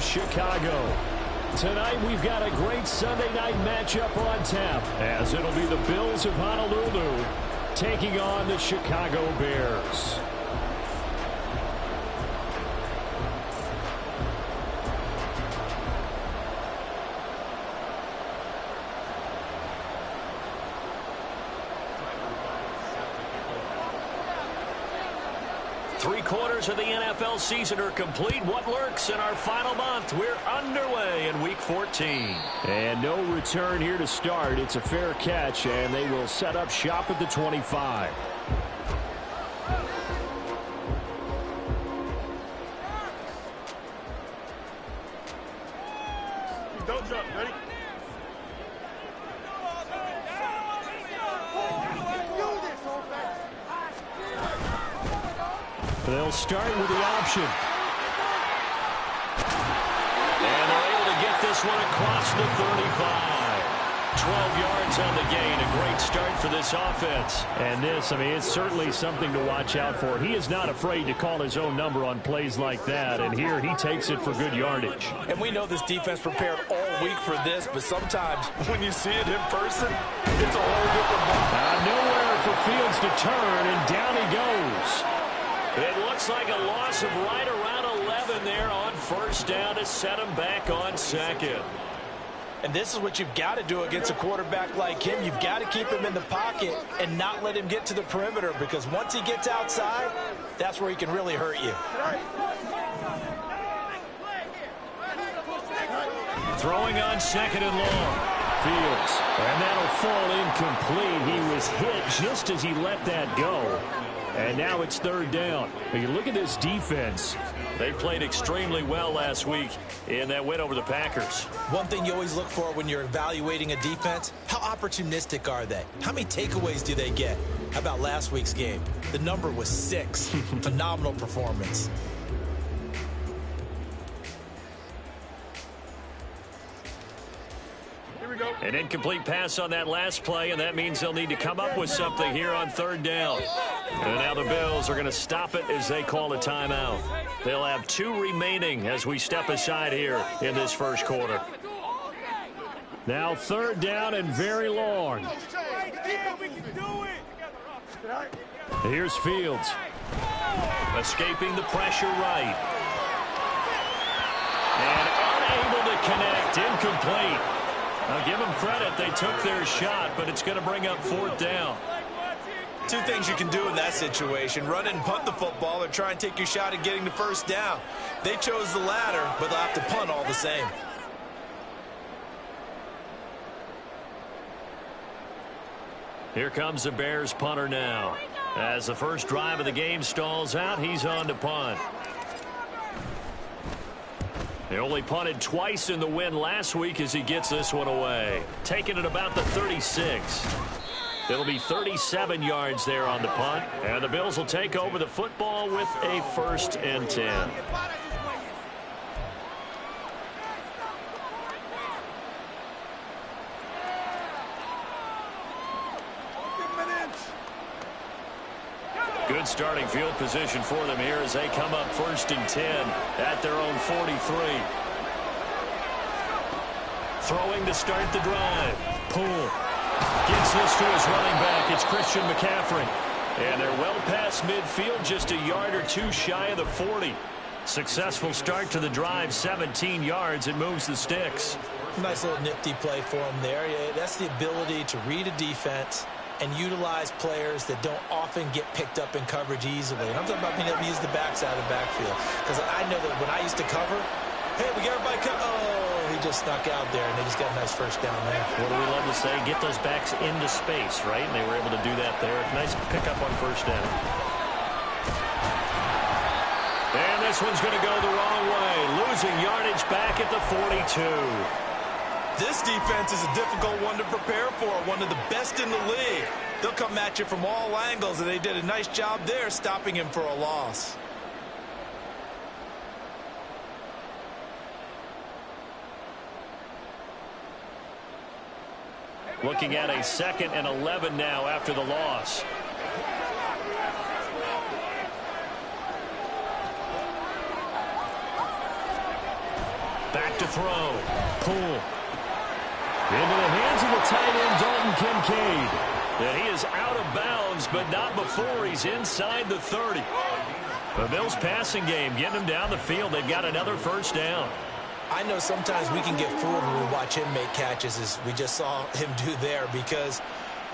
of Chicago. Tonight we've got a great Sunday night matchup on tap, as it'll be the Bills of Honolulu taking on the Chicago Bears. Three-quarters of the NFL season are complete. What lurks in our final month? We're underway in Week 14. And no return here to start. It's a fair catch, and they will set up shop at the 25. Don't jump. Ready? They'll start with the option. And they're able to get this one across the 35. 12 yards on the gain. A great start for this offense. And this, I mean, it's certainly something to watch out for. He is not afraid to call his own number on plays like that. And here he takes it for good yardage. And we know this defense prepared all week for this, but sometimes when you see it in person, it's a whole different ball. Nowhere for Fields to turn, and down he goes. It looks like a loss of right around 11 there on first down to set him back on second. And this is what you've got to do against a quarterback like him. You've got to keep him in the pocket and not let him get to the perimeter, because once he gets outside, that's where he can really hurt you. Throwing on second and long. Fields. And that'll fall incomplete. He was hit just as he let that go. And now it's third down. But you look at this defense. They played extremely well last week in that win over the Packers. One thing you always look for when you're evaluating a defense, how opportunistic are they? How many takeaways do they get? How about last week's game? The number was 6. Phenomenal performance. An incomplete pass on that last play, and that means they'll need to come up with something here on third down. And now the Bills are going to stop it as they call a timeout. They'll have 2 remaining as we step aside here in this first quarter. Now third down and very long. Here's Fields. Escaping the pressure right. And unable to connect. Incomplete. I'll give them credit. They took their shot, but it's going to bring up fourth down. 2 things you can do in that situation: run and punt the football, or try and take your shot at getting the first down. They chose the latter, but they'll have to punt all the same. Here comes the Bears punter now. As the first drive of the game stalls out, he's on to punt. They only punted twice in the win last week as he gets this one away. Taking it about the 36. It'll be 37 yards there on the punt. And the Bills will take over the football with a 1st and 10. Good starting field position for them here as they come up 1st and 10 at their own 43. Throwing to start the drive. Poole gets this to his running back. It's Christian McCaffrey. And they're well past midfield, just a yard or 2 shy of the 40. Successful start to the drive, 17 yards. It moves the sticks. Nice little nifty play for him there. Yeah, that's the ability to read a defense and utilize players that don't often get picked up in coverage easily. And I'm talking about being able to use the backside of the backfield. Because I know that when I used to cover, hey, we got everybody cut. Oh, he just snuck out there, and they just got a nice first down there. What do we love to say? Get those backs into space, right? And they were able to do that there. Nice pickup on first down. And this one's going to go the wrong way. Losing yardage back at the 42. This defense is a difficult one to prepare for, one of the best in the league. They'll come at you from all angles, and they did a nice job there stopping him for a loss. Looking at a 2nd and 11 now after the loss. Back to throw. Poole. Into the hands of the tight end, Dalton Kincaid. And he is out of bounds, but not before he's inside the 30. The Bills passing game, getting him down the field. They've got another first down. I know sometimes we can get fooled when we watch him make catches, as we just saw him do there, because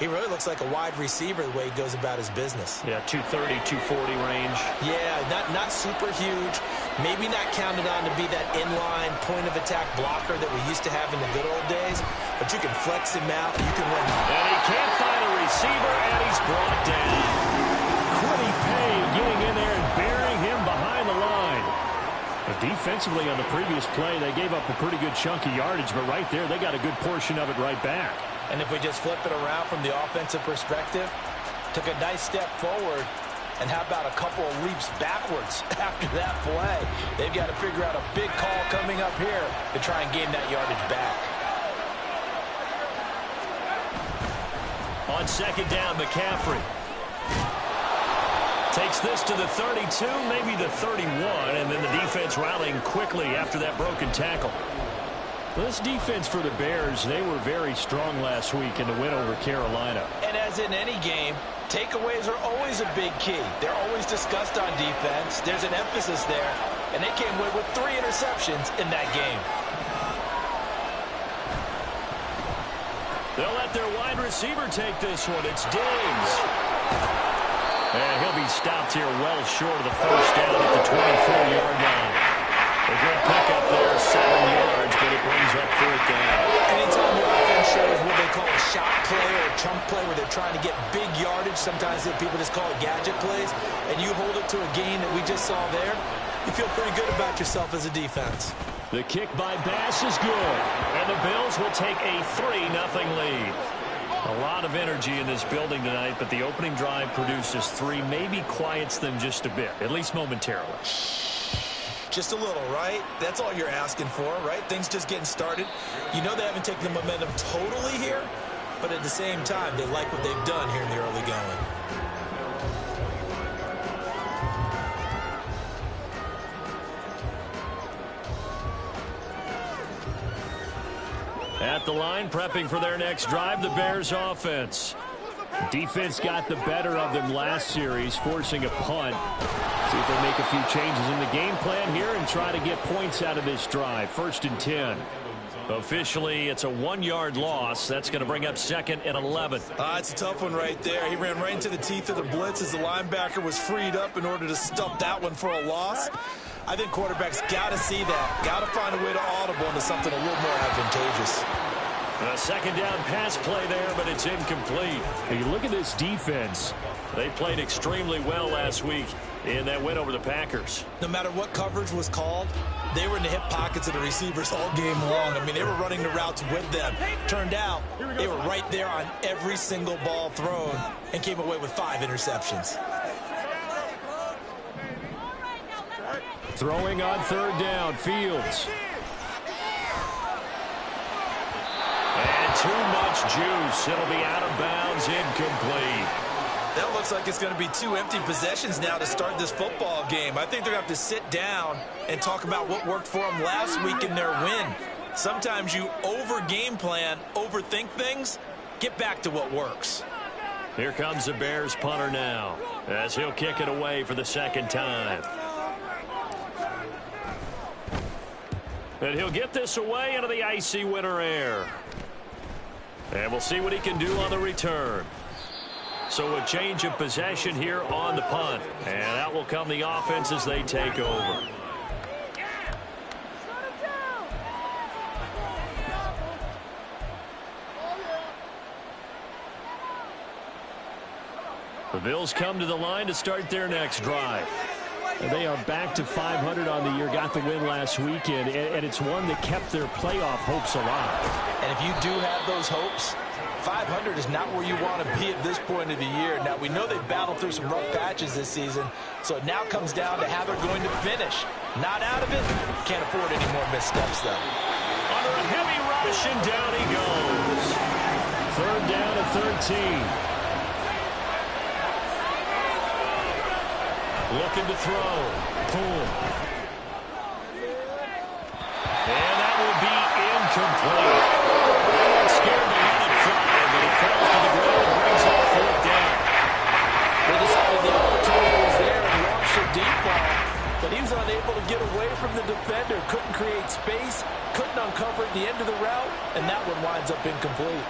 he really looks like a wide receiver the way he goes about his business. Yeah, 230, 240 range. Yeah, not super huge. Maybe not counted on to be that inline point-of-attack blocker that we used to have in the good old days, but you can flex him out. You can run. And he can't find a receiver, and he's brought down. Quiddy Pay getting in there and burying him behind the line. But defensively on the previous play, they gave up a pretty good chunk of yardage, but right there, they got a good portion of it right back. And if we just flip it around from the offensive perspective, took a nice step forward, and how about a couple of leaps backwards after that play? They've got to figure out a big call coming up here to try and gain that yardage back. On second down, McCaffrey takes this to the 32, maybe the 31, and then the defense rallying quickly after that broken tackle. This defense for the Bears, they were very strong last week in the win over Carolina. And as in any game, takeaways are always a big key. They're always discussed on defense. There's an emphasis there, and they came away with 3 interceptions in that game. They'll let their wide receiver take this one. It's Diggs. And he'll be stopped here well short of the first down at the 24-yard line. A good pickup there, 7 yards, but it brings up 4th down. Anytime the offense shows what they call a shot play or a chunk play where they're trying to get big yardage, sometimes people just call it gadget plays, and you hold it to a gain that we just saw there, you feel pretty good about yourself as a defense. The kick by Bass is good, and the Bills will take a 3-0 lead. A lot of energy in this building tonight, but the opening drive produces 3, maybe quiets them just a bit, at least momentarily. Just a little, right? That's all you're asking for, right? Things just getting started. You know they haven't taken the momentum totally here, but at the same time, they like what they've done here in the early going. At the line, prepping for their next drive, the Bears offense. Defense got the better of them last series, forcing a punt. See if they make a few changes in the game plan here and try to get points out of this drive. 1st and 10. Officially, it's a 1-yard loss. That's going to bring up 2nd and 11. It's a tough one right there. He ran right into the teeth of the blitz as the linebacker was freed up in order to stop that one for a loss. I think quarterbacks got to see that. Got to find a way to audible into something a little more advantageous. A second down pass play there, but it's incomplete. Hey, look at this defense. They played extremely well last week in that win over the Packers. No matter what coverage was called, they were in the hip pockets of the receivers all game long. I mean, they were running the routes with them. Turned out, they were right there on every single ball thrown and came away with 5 interceptions. Throwing on 3rd down, Fields. And too much juice. It'll be out of bounds, incomplete. That looks like it's going to be 2 empty possessions now to start this football game. I think they're going to have to sit down and talk about what worked for them last week in their win. Sometimes you over-game plan, overthink things, get back to what works. Here comes the Bears punter now, as he'll kick it away for the 2nd time. And he'll get this away into the icy winter air. And we'll see what he can do on the return. So a change of possession here on the punt. And out will come the offense as they take over. The Bills come to the line to start their next drive. And they are back to 500 on the year, got the win last weekend, and it's one that kept their playoff hopes alive. And if you do have those hopes, 500 is not where you want to be at this point of the year. Now, we know they've battled through some rough patches this season, so it now comes down to how they're going to finish. Not out of it, can't afford any more missteps, though. Under a heavy rush, and down he goes. 3rd down and 13. Looking to throw. Poole. And complete. They weren't scared to let it fly, but it falls to the ground and brings up fourth down. They decided the opportunity was there and launched a deep ball, but he was unable to get away from the defender, couldn't create space, couldn't uncover at the end of the route, and that one winds up incomplete.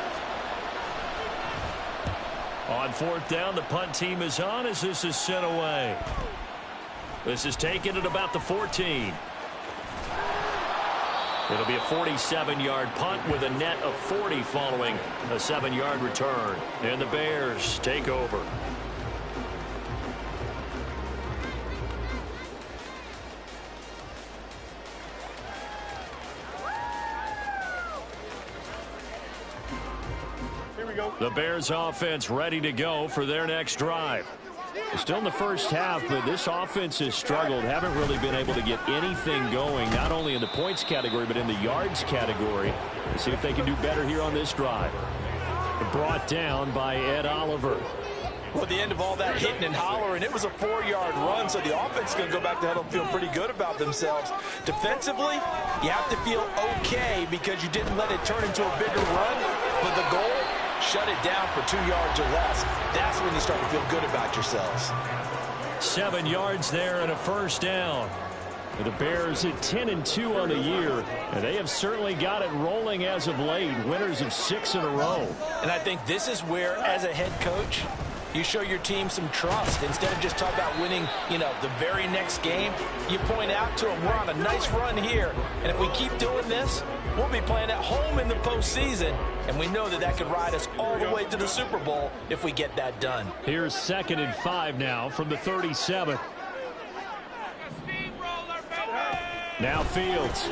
On fourth down, the punt team is on as this is sent away. This is taken at about the 14. It'll be a 47-yard punt with a net of 40 following a 7-yard return. And the Bears take over. The Bears offense ready to go for their next drive. Still in the first half, but this offense has struggled. Haven't really been able to get anything going, not only in the points category, but in the yards category. Let's see if they can do better here on this drive. Brought down by Ed Oliver. Well, at the end of all that hitting and hollering, it was a 4-yard run, so the offense is going to go back to huddle and feel pretty good about themselves. Defensively, you have to feel okay because you didn't let it turn into a bigger run, but the goal, shut it down for 2 yards or less. That's when you start to feel good about yourselves. 7 yards there and a first down. The Bears at 10-2 on the year, and they have certainly got it rolling as of late. Winners of 6 in a row. And I think this is where, as a head coach, you show your team some trust. Instead of just talking about winning, the very next game, you point out to them, we're on a nice run here. And if we keep doing this, we'll be playing at home in the postseason. And we know that that could ride us all the way to the Super Bowl if we get that done. Here's 2nd and 5 now from the 37. Now Fields.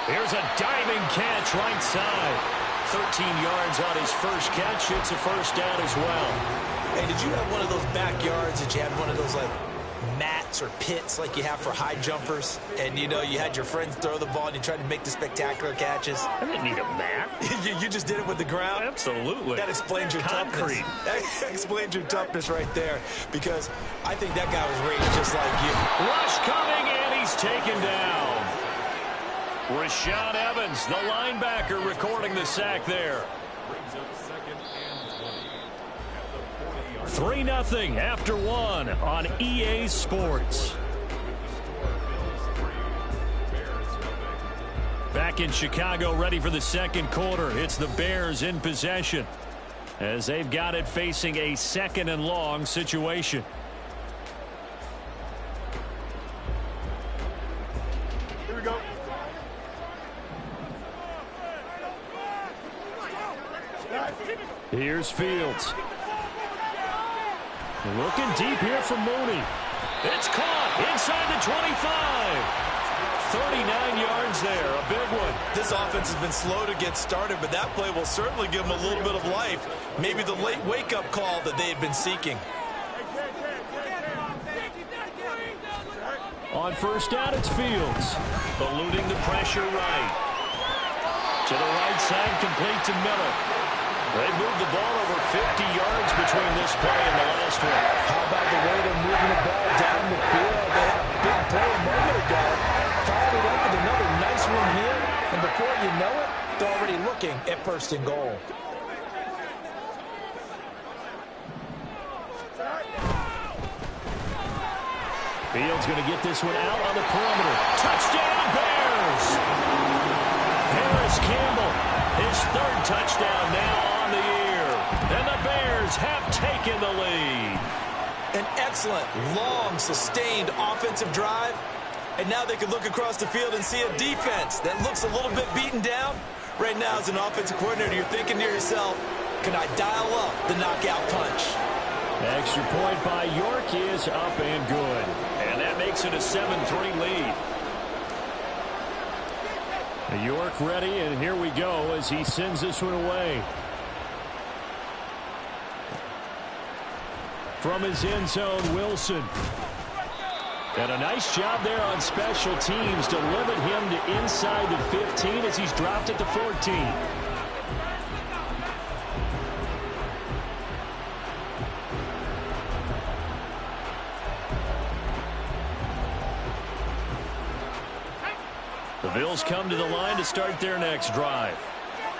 Here's a diving catch right side. 13 yards on his first catch. It's a first down as well. Hey, did you have one of those backyards that you had one of those, mats or pits like you have for high jumpers? And, you had your friends throw the ball and you tried to make the spectacular catches? I didn't need a mat. You just did it with the ground? Absolutely. That explains your concrete. Toughness. That explains your toughness right there, because I think that guy was raised just like you. Rush coming, and he's taken down. Rashaan Evans, the linebacker, recording the sack there. 3-0 after 1 on EA Sports. Back in Chicago, ready for the second quarter. It's the Bears in possession as they've got it facing a 2nd and long situation. Here we go. Here's Fields. Looking deep here for Mooney. It's caught inside the 25. 39 yards there, a big one. This offense has been slow to get started, but that play will certainly give them a little bit of life. Maybe the late wake-up call that they had been seeking. On first down, it's Fields. Eluding the pressure right. To the right side, complete to Miller. They moved the ball over 50 yards between this play and the last one. How about the way they're moving the ball down the field? They had a big play a moment ago. Followed it up with another nice one here. And before you know it, they're already looking at 1st and goal. Fields going to get this one out on the perimeter. Touchdown, Bears! Harris Campbell, his 3rd touchdown now on the year. And the Bears have taken the lead. An excellent, long, sustained offensive drive. And now they can look across the field and see a defense that looks a little bit beaten down. Right now, as an offensive coordinator, you're thinking to yourself, can I dial up the knockout punch? Extra point by York is up and good. And that makes it a 7-3 lead. York ready, and here we go as he sends this one away. From his end zone, Wilson. And a nice job there on special teams to limit him to inside the 15 as he's dropped at the 14. The Bills come to the line to start their next drive.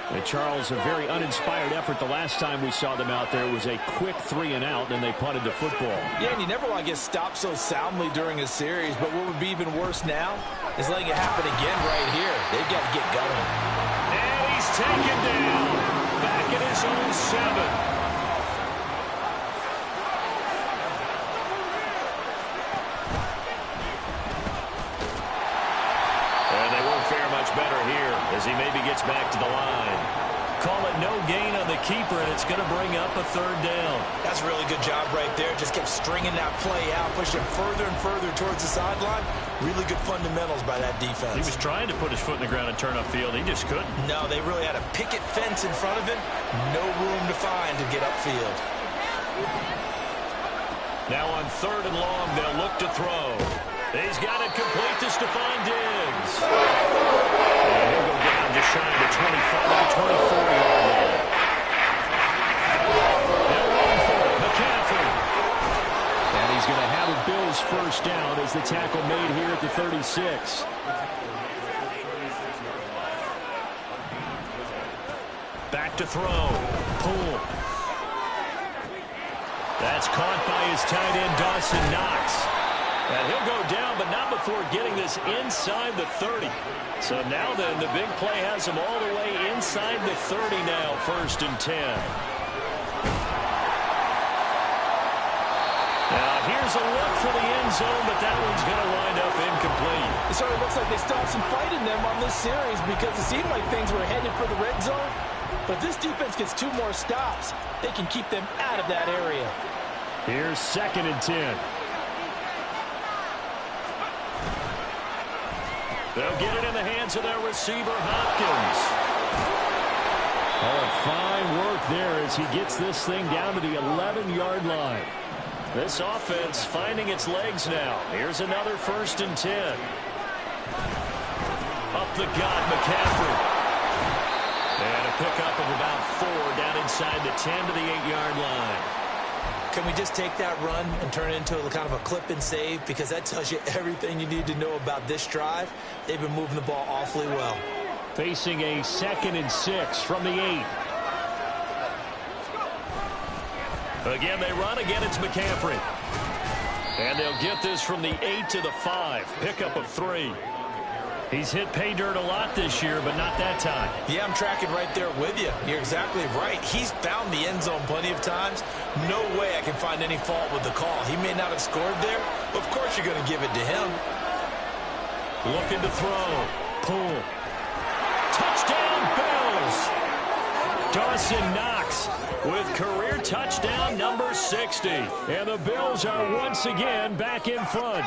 And Charles, a very uninspired effort the last time we saw them out there. It was a quick 3-and-out, and they punted the football. Yeah, and you never want to get stopped so soundly during a series, but what would be even worse now is letting it happen again right here. They've got to get going. And he's taken down. Back at his own 7. Better here as he maybe gets back to the line. Call it no gain on the keeper, and it's going to bring up a 3rd down. That's a really good job right there. Just kept stringing that play out, pushing further and further towards the sideline. Really good fundamentals by that defense. He was trying to put his foot in the ground and turn upfield. He just couldn't. No, they really had a picket fence in front of him. No room to find to get upfield. Now on 3rd and long, they'll look to throw. He's got it complete to Stephon Diggs. And he'll go down just shy of the 24-yard line. They'll run for it. McCaffrey. And he's going to have a Bills 1st down as the tackle made here at the 36. Back to throw. Pull. That's caught by his tight end, Dawson Knox. And he'll go down, but not before getting this inside the 30. So now then, the big play has him all the way inside the 30 now, 1st and 10. Now here's a look for the end zone, but that one's going to wind up incomplete. It sort of looks like they still have some fight in them on this series because it seemed like things were headed for the red zone. But if this defense gets 2 more stops, they can keep them out of that area. Here's 2nd and 10. They'll get it in the hands of their receiver, Hopkins. Oh, fine work there as he gets this thing down to the 11-yard line. This offense finding its legs now. Here's another 1st and 10. Up the gut, McCaffrey. And a pickup of about 4 down inside the 10 to the 8-yard line. Can we just take that run and turn it into a kind of a clip and save? Because that tells you everything you need to know about this drive. They've been moving the ball awfully well. Facing a 2nd and 6 from the 8. Again, they run. Again, it's McCaffrey. And they'll get this from the 8 to the 5. Pickup of 3. He's hit pay dirt a lot this year, but not that time. Yeah, I'm tracking right there with you. You're exactly right. He's found the end zone plenty of times. No way I can find any fault with the call. He may not have scored there, but of course you're going to give it to him. Looking to throw. Pull. Touchdown, Bills. Dawson Knox with career touchdown number 60. And the Bills are once again back in front.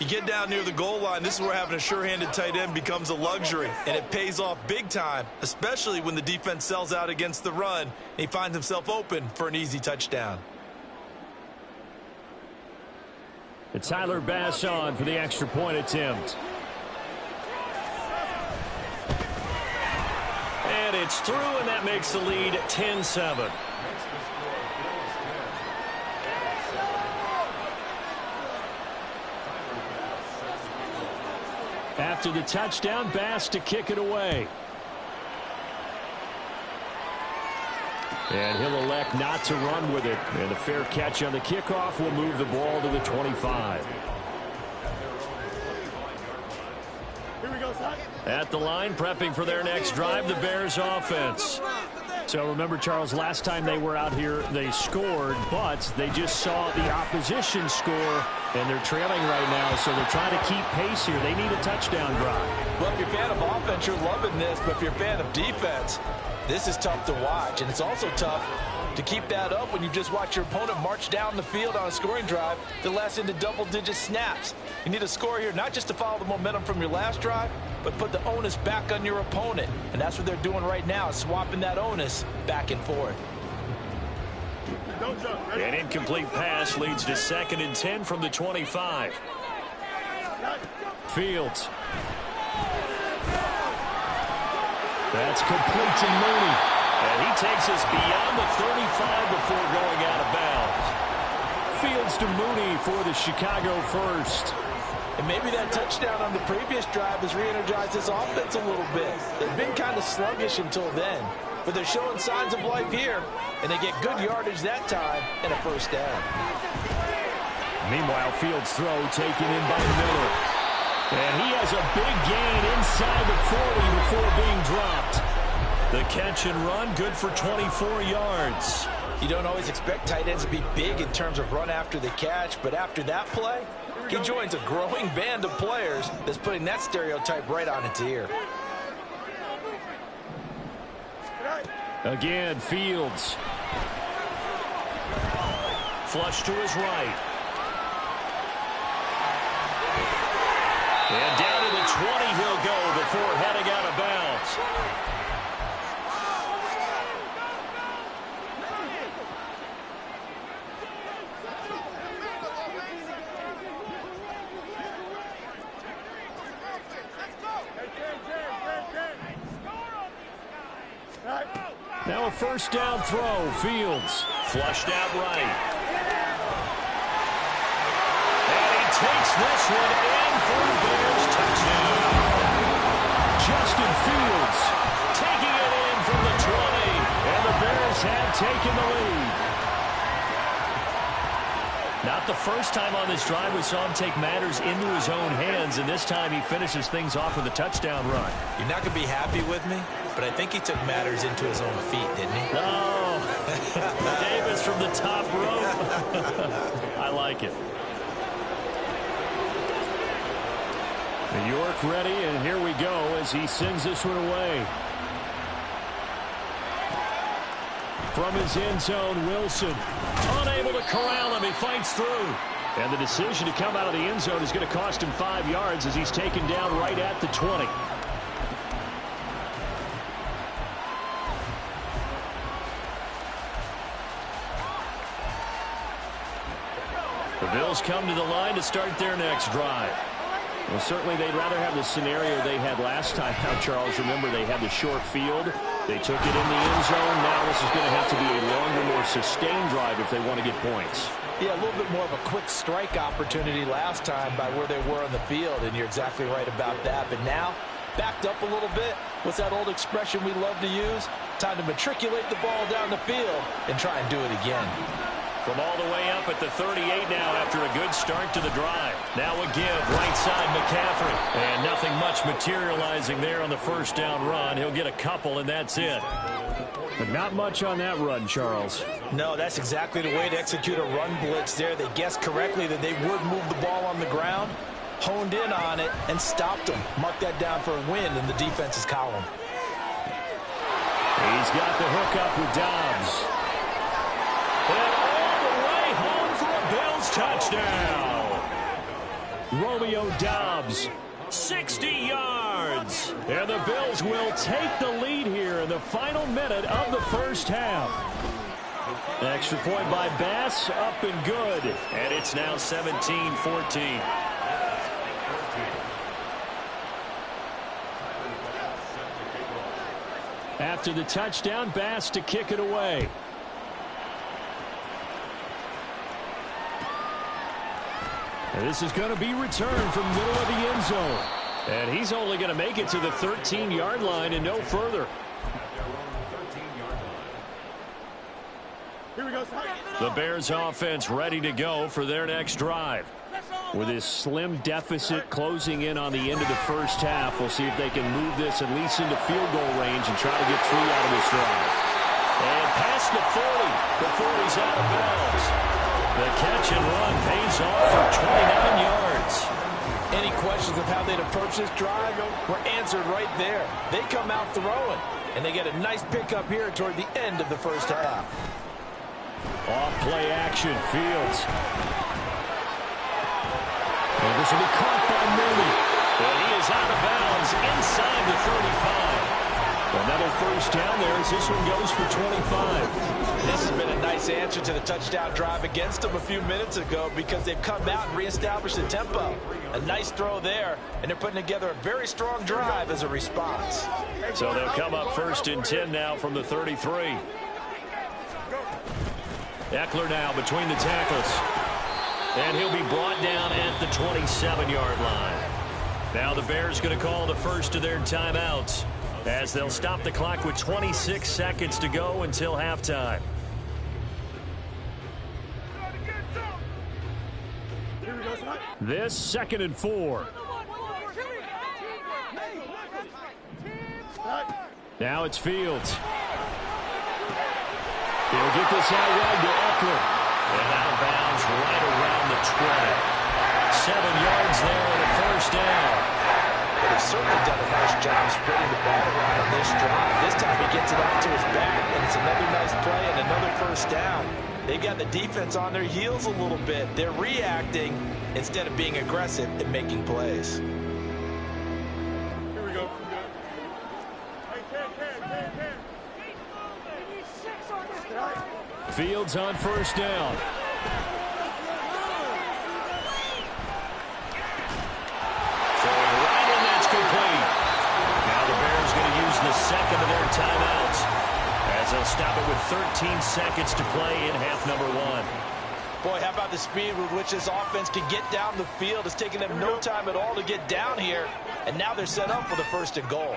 You get down near the goal line, this is where having a sure-handed tight end becomes a luxury, and it pays off big time, especially when the defense sells out against the run, and he finds himself open for an easy touchdown. And Tyler Bass on for the extra point attempt. And it's through, and that makes the lead 10-7. After the touchdown, Bass to kick it away. And he'll elect not to run with it. And the fair catch on the kickoff will move the ball to the 25. At the line, prepping for their next drive, the Bears offense. So remember, Charles, last time they were out here, they scored, but they just saw the opposition score, and they're trailing right now, so they're trying to keep pace here. They need a touchdown drive. Well, if you're a fan of offense, you're loving this, but if you're a fan of defense, this is tough to watch, and it's also tough to keep that up when you just watch your opponent march down the field on a scoring drive that lasts into double-digit snaps. You need a score here, not just to follow the momentum from your last drive, but put the onus back on your opponent. And that's what they're doing right now, swapping that onus back and forth. An incomplete pass leads to 2nd and 10 from the 25. Fields. That's complete to Mooney. And he takes us beyond the 35 before going out of bounds. Fields to Mooney for the Chicago first. And maybe that touchdown on the previous drive has re-energized this offense a little bit. They've been kind of sluggish until then, but they're showing signs of life here, and they get good yardage that time and a first down. Meanwhile, Fields' throw taken in by Miller. And he has a big gain inside the 40 before being dropped. The catch and run, good for 24 yards. You don't always expect tight ends to be big in terms of run after the catch, but after that play, he joins a growing band of players that's putting that stereotype right on its ear. Again, Fields. Flush to his right. And down to the 20 he'll go before heading out of bounds. Now a first down throw. Fields. Flushed out right. And he takes this one in for the Bears touchdown. Justin Fields Taking it in from the 20. and the Bears have taken the lead. Not the first time on this drive we saw him take matters into his own hands, and this time he finishes things off with a touchdown run. You're not going to be happy with me, but I think he took matters into his own feet, didn't he? No. Davis from the top rope. I like it. New York ready, and here we go as he sends this one away. From his end zone, Wilson. Unable to corral him. He fights through. And the decision to come out of the end zone is going to cost him 5 yards as he's taken down right at the 20. The Bills come to the line to start their next drive. Well, certainly they'd rather have the scenario they had last time. Now, Charles, remember they had the short field. They took it in the end zone. Now this is going to have to be a longer, more sustained drive if they want to get points. Yeah, a little bit more of a quick strike opportunity last time by where they were on the field, and you're exactly right about that. But now, backed up a little bit. What's that old expression we love to use? Time to matriculate the ball down the field and try and do it again. From all the way up at the 38 now after a good start to the drive. Now a give, right side McCaffrey. And nothing much materializing there on the first down run. He'll get a couple, and that's it. But not much on that run, Charles. No, that's exactly the way to execute a run blitz there. They guessed correctly that they would move the ball on the ground, honed in on it, and stopped them. Mark that down for a win in the defense's column. He's got the hook up with Dobbs. And all the way home for a Bills touchdown. Romeo Dobbs. 60 yards. And the Bills will take the lead here in the final minute of the first half. Extra point by Bass, up and good. And it's now 17-14. After the touchdown, Bass to kick it away. And this is going to be returned from middle of the end zone. And he's only going to make it to the 13-yard line and no further. Here we go. The Bears offense ready to go for their next drive. With his slim deficit closing in on the end of the first half, we'll see if they can move this at least into field goal range and try to get 3 out of this drive. And past the 40 before he's out of bounds. The catch and run pays off for 29 yards. Any questions of how they'd approach this drive were answered right there. They come out throwing, and they get a nice pickup here toward the end of the first half. Off play action, Fields. And this will be caught by Mooney. And he is out of bounds inside the 35. Another first down there as this one goes for 25. This has been a nice answer to the touchdown drive against them a few minutes ago because they've come out and reestablished the tempo. A nice throw there, and they're putting together a very strong drive as a response. So they'll come up 1st and 10 now from the 33. Eckler now between the tackles. And he'll be brought down at the 27-yard line. Now the Bears going to call the first of their timeouts as they'll stop the clock with 26 seconds to go until halftime. This 2nd and 4. Now it's Fields. He'll get this out wide to Eckler. And out of bounds right around the 20. 7 yards there and a first down. They've certainly done a nice job spreading the ball around on this drive. This time he gets it off to his back, and it's another nice play and another first down. They've got the defense on their heels a little bit. They're reacting instead of being aggressive and making plays. Here we go. Fields on first down. Throwing right, and that's complete. Now the Bears going to use the second of their timeouts as they'll stop it with 13 seconds to play in half number 1. Boy, how about the speed with which this offense can get down the field? It's taken them no time at all to get down here, and now they're set up for the first and goal.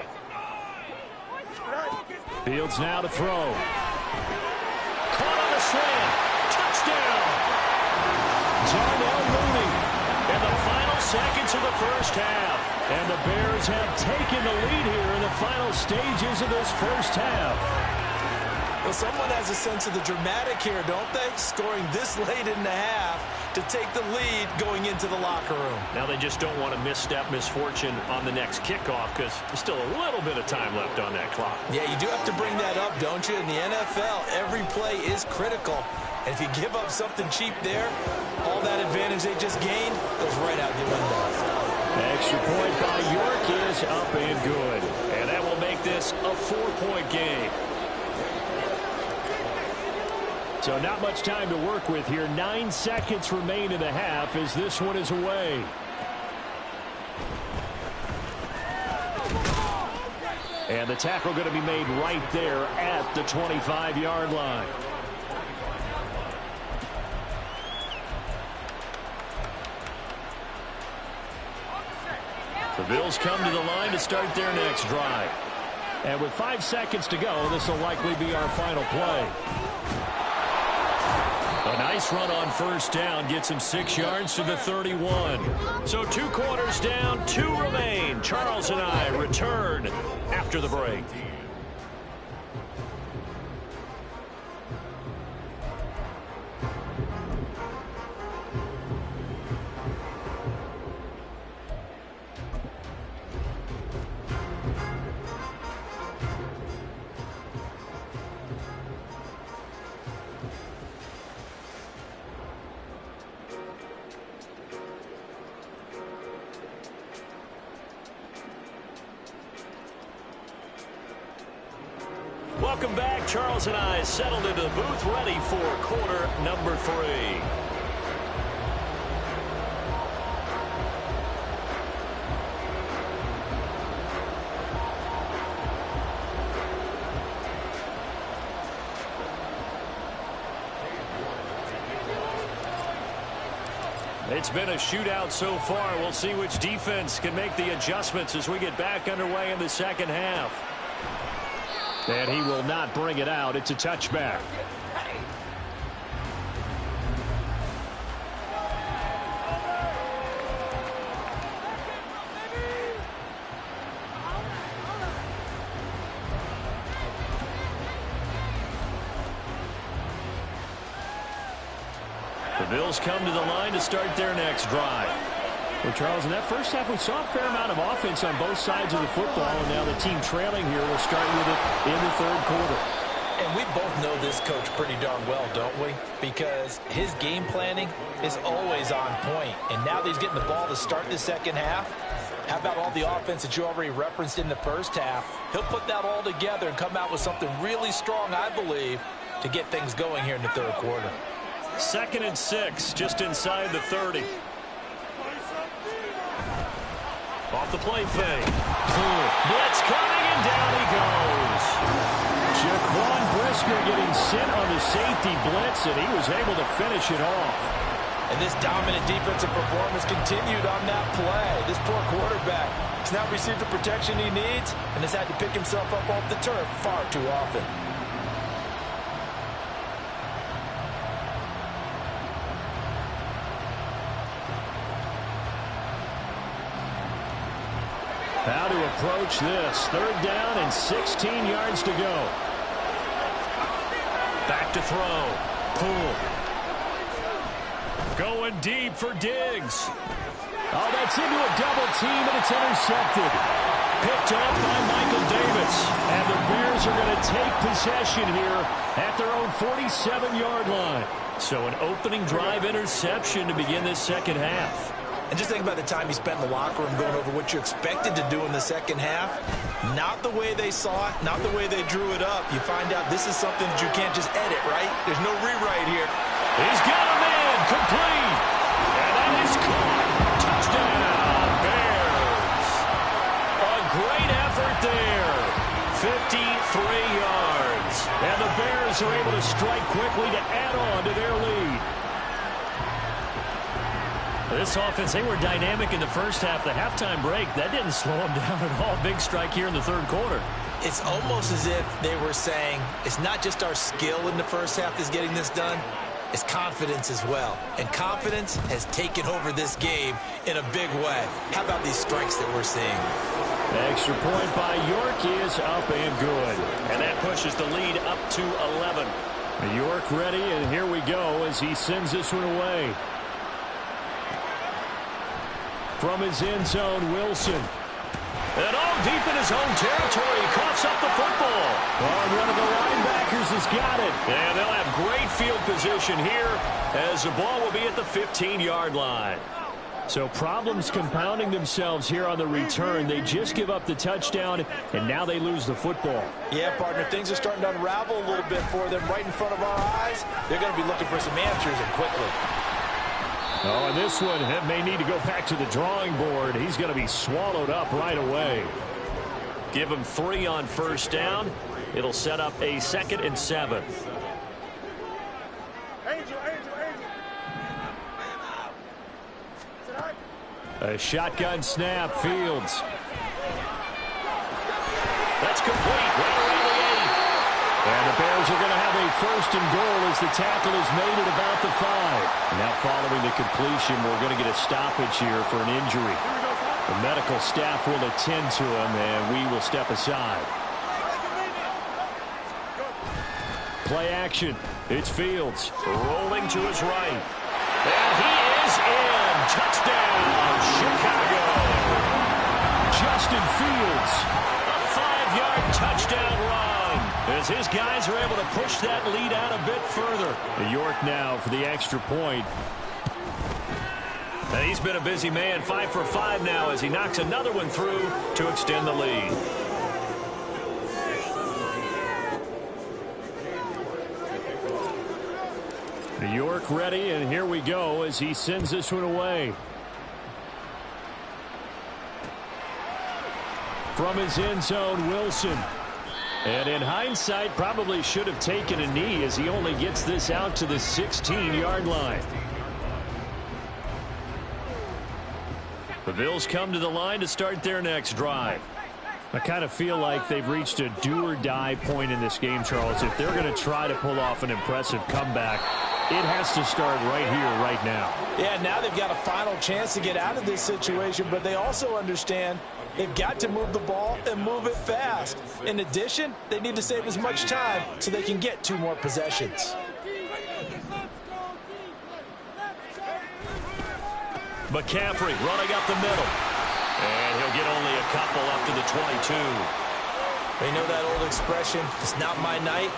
Fields now to throw. Caught on the slant. Touchdown. Darnell Mooney. In the final seconds of the first half. And the Bears have taken the lead here in the final stages of this first half. Well, someone has a sense of the dramatic here, don't they? Scoring this late in the half to take the lead going into the locker room. Now they just don't want to misstep misfortune on the next kickoff because there's still a little bit of time left on that clock. Yeah, you do have to bring that up, don't you? In the NFL, every play is critical. And if you give up something cheap there, all that advantage they just gained goes right out the window. Extra point by York is up and good. And that will make this a 4-point game. So not much time to work with here. 9 seconds remain in the half as this one is away. And the tackle going to be made right there at the 25-yard line. The Bills come to the line to start their next drive. And with 5 seconds to go, this will likely be our final play. A nice run on first down gets him 6 yards to the 31. So 2 quarters down, 2 remain. Charles and I return after the break. Welcome back. Charles and I settled into the booth, ready for quarter number 3. It's been a shootout so far. We'll see which defense can make the adjustments as we get back underway in the second half. And he will not bring it out. It's a touchback. The Bills come to the line to start their next drive. Well, Charles, in that first half, we saw a fair amount of offense on both sides of the football, and now the team trailing here will start with it in the third quarter. And we both know this coach pretty darn well, don't we? Because his game planning is always on point. And now that he's getting the ball to start the second half, how about all the offense that you already referenced in the first half? He'll put that all together and come out with something really strong, I believe, to get things going here in the third quarter. 2nd and 6, just inside the 30. Off the play fake. Blitz coming, and down he goes. Jaquan Brisker getting sent on the safety blitz, and he was able to finish it off. And this dominant defensive performance continued on that play. This poor quarterback has not received the protection he needs and has had to pick himself up off the turf far too often. How to approach this. 3rd down and 16 yards to go. Back to throw. Poole. Going deep for Diggs. Oh, that's into a double team, and it's intercepted. Picked up by Michael Davis. And the Bears are going to take possession here at their own 47-yard line. So an opening drive interception to begin this second half. And just think about the time you spent in the locker room going over what you expected to do in the second half. Not the way they saw it, not the way they drew it up. You find out this is something that you can't just edit, right? There's no rewrite here. He's got a man complete. And that is caught. Touchdown, Bears. A great effort there. 53 yards. And the Bears are able to strike quickly to add on to their lead. This offense, they were dynamic in the first half. The halftime break, that didn't slow them down at all. Big strike here in the 3rd quarter. It's almost as if they were saying, it's not just our skill in the first half that's getting this done, it's confidence as well. And confidence has taken over this game in a big way. How about these strikes that we're seeing? The extra point by York is up and good. And that pushes the lead up to 11. York ready, and here we go as he sends this one away. From his end zone, Wilson. And all deep in his own territory. He coughs up the football. Oh, one of the linebackers has got it. And they'll have great field position here as the ball will be at the 15-yard line. So problems compounding themselves here on the return. They just give up the touchdown, and now they lose the football. Yeah, partner, things are starting to unravel a little bit for them right in front of our eyes. They're going to be looking for some answers, and quickly. Oh, and this one may need to go back to the drawing board. He's going to be swallowed up right away. Give him 3 on 1st down. It'll set up a 2nd and 7. A shotgun snap, Fields. That's complete. Right around the 8. And the Bears are going to have a 1st and goal as the tackle is made at about the 5. Now following the completion, we're going to get a stoppage here for an injury. The medical staff will attend to him, and we will step aside. Play action. It's Fields. Rolling to his right. And he is in. Touchdown, Chicago. Justin Fields. A 5-yard touchdown run as his guys are able to push that lead out a bit further. York now for the extra point. And he's been a busy man, 5 for 5 now as he knocks another one through to extend the lead. New York ready, and here we go as he sends this one away. From his end zone, Wilson. And in hindsight, probably should have taken a knee as he only gets this out to the 16-yard line. The Bills come to the line to start their next drive. I kind of feel like they've reached a do-or-die point in this game, Charles. If they're going to try to pull off an impressive comeback, it has to start right here, right now. Yeah, now they've got a final chance to get out of this situation, but they also understand they've got to move the ball and move it fast. In addition, they need to save as much time so they can get 2 more possessions. McCaffrey running up the middle. And he'll get only a couple up to the 22. You know that old expression, it's not my night?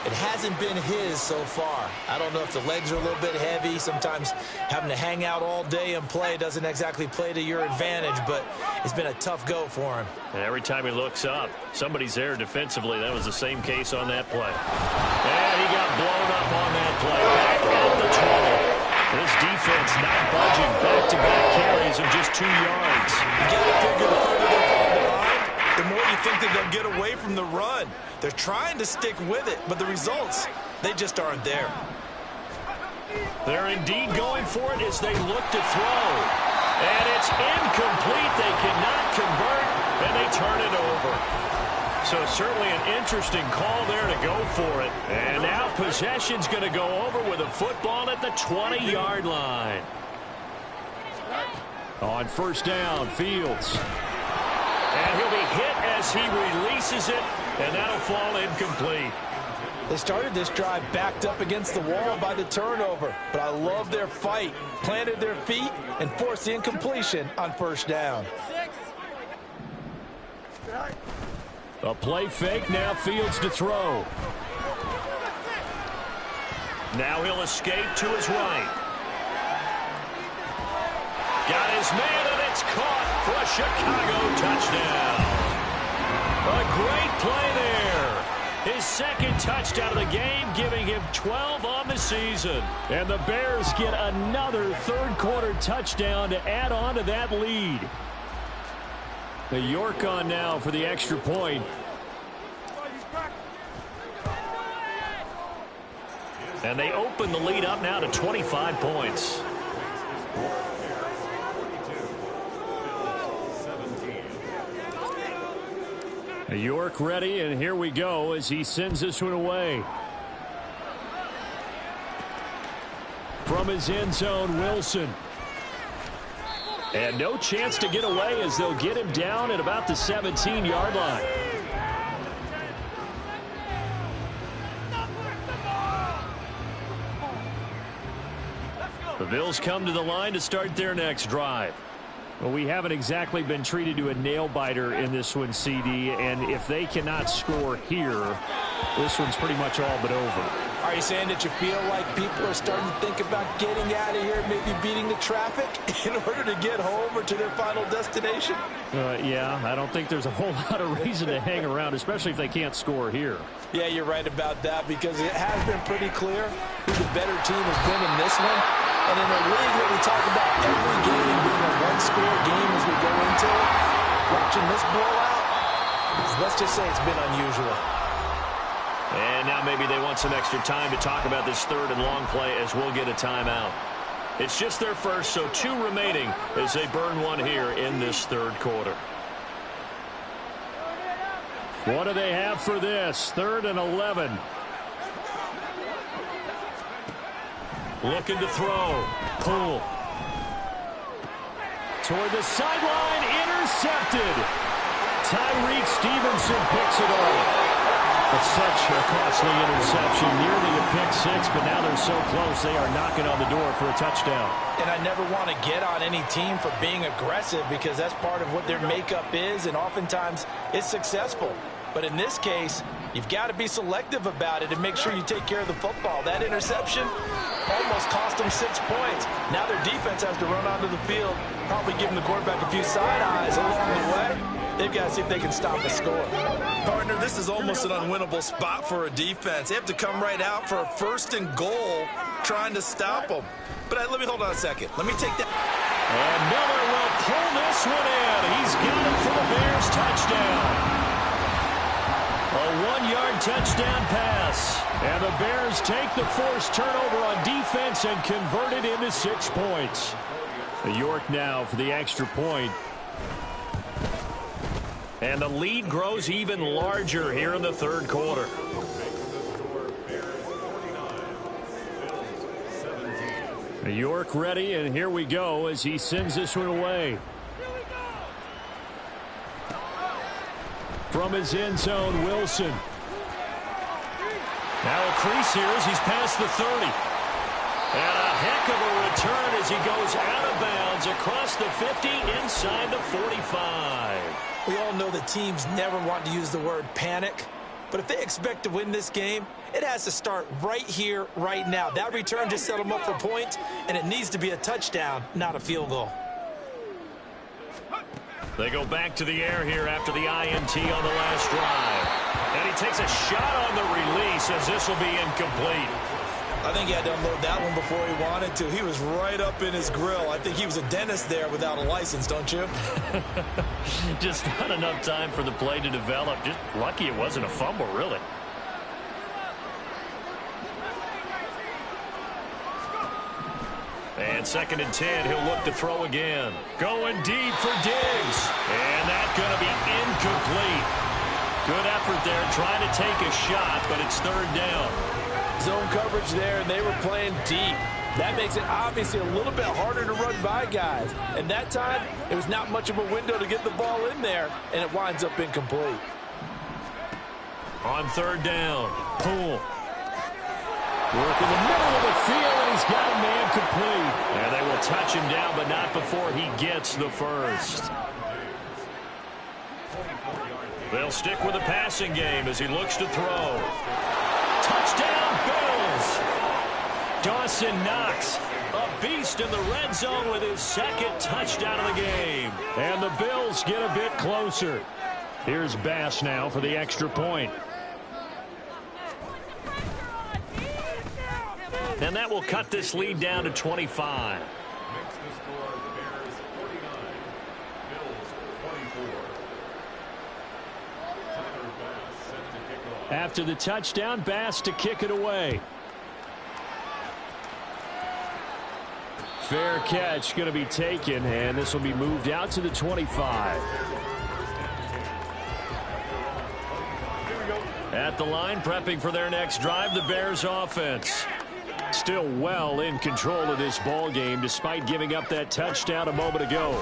It hasn't been his so far. I don't know if the legs are a little bit heavy. Sometimes having to hang out all day and play doesn't exactly play to your advantage, but it's been a tough go for him. And every time he looks up, somebody's there defensively. That was the same case on that play. And he got blown up on that play. Back at the 20. This defense not budging. Back-to-back carries of just 2 yards. You got to figure the further they fall behind, the more you think that they'll get away from the run. They're trying to stick with it, but the results, they just aren't there. They're indeed going for it as they look to throw. And it's incomplete. They cannot convert, and they turn it over. So certainly an interesting call there to go for it. And now possession's going to go over with a football at the 20-yard line. On first down, Fields. And he'll be hit as he releases it, and that'll fall incomplete. They started this drive backed up against the wall by the turnover, but I love their fight. Planted their feet and forced the incompletion on first down. A play fake, now Fields to throw. Now he'll escape to his right. Got his man, and it's caught for a Chicago touchdown. A great play there. His second touchdown of the game, giving him 12 on the season. And the Bears get another third-quarter touchdown to add on to that lead. The York on now for the extra point. And they open the lead up now to 25 points. York ready, and here we go as he sends this one away. From his end zone, Wilson. And no chance to get away as they'll get him down at about the 17-yard line. The Bills come to the line to start their next drive. Well, we haven't exactly been treated to a nail-biter in this one, CD, and if they cannot score here, this one's pretty much all but over. Are you saying that you feel like people are starting to think about getting out of here, maybe beating the traffic in order to get home or to their final destination? Yeah, I don't think there's a whole lot of reason to hang around, especially if they can't score here. Yeah, you're right about that, because it has been pretty clear who the better team has been in this one. And in a league where we talk about every game being a one-score game as we go into it, watching this blowout, let's just say it's been unusual. And now maybe they want some extra time to talk about this third and long play as we'll get a timeout. It's just their first, so 2 remaining as they burn one here in this third quarter. What do they have for this? 3rd and 11. Looking to throw. Poole. Toward the sideline, intercepted. Tyreek Stevenson picks it off. It's such a costly interception, nearly a pick six, but now they're so close they are knocking on the door for a touchdown. And I never want to get on any team for being aggressive, because that's part of what their makeup is, and oftentimes it's successful. But in this case, you've got to be selective about it and make sure you take care of the football. That interception almost cost them 6 points. Now their defense has to run onto the field, probably giving the quarterback a few side eyes along the way. They've got to see if they can stop the score. Partner, this is almost an unwinnable spot for a defense. They have to come right out for a 1st and goal trying to stop them. But let me hold on a second. Let me take that. And Miller will pull this one in. He's got it for the Bears touchdown. A 1-yard touchdown pass. And the Bears take the forced turnover on defense and convert it into 6 points. York now for the extra point. And the lead grows even larger here in the third quarter. York ready, and here we go as he sends this one away. From his end zone, Wilson. Now a crease here as he's past the 30. And a heck of a return as he goes out of bounds across the 50 inside the 45. We all know that teams never want to use the word panic, but if they expect to win this game, it has to start right here, right now. That return just set them up for points, and it needs to be a touchdown, not a field goal. They go back to the air here after the INT on the last drive. And he takes a shot on the release as this will be incomplete. I think he had to unload that one before he wanted to. He was right up in his grill. I think he was a dentist there without a license, don't you? Just not enough time for the play to develop. Just lucky it wasn't a fumble, really. And 2nd and 10, he'll look to throw again. Going deep for Diggs. And that's going to be incomplete. Good effort there, trying to take a shot, but it's 3rd down. Zone coverage there, and they were playing deep. That makes it obviously a little bit harder to run by guys. And that time, it was not much of a window to get the ball in there, and it winds up incomplete. On 3rd down, Poole. Work in the middle of the field, and he's got a man complete. And they will touch him down, but not before he gets the first. They'll stick with the passing game as he looks to throw. Touchdown, Bills! Dawson Knox, a beast in the red zone with his 2nd touchdown of the game. And the Bills get a bit closer. Here's Bass now for the extra point. And that will cut this lead down to 25. After the touchdown, Bass to kick it away. Fair catch going to be taken, and this will be moved out to the 25. At the line, prepping for their next drive, the Bears offense. Still well in control of this ball game, despite giving up that touchdown a moment ago.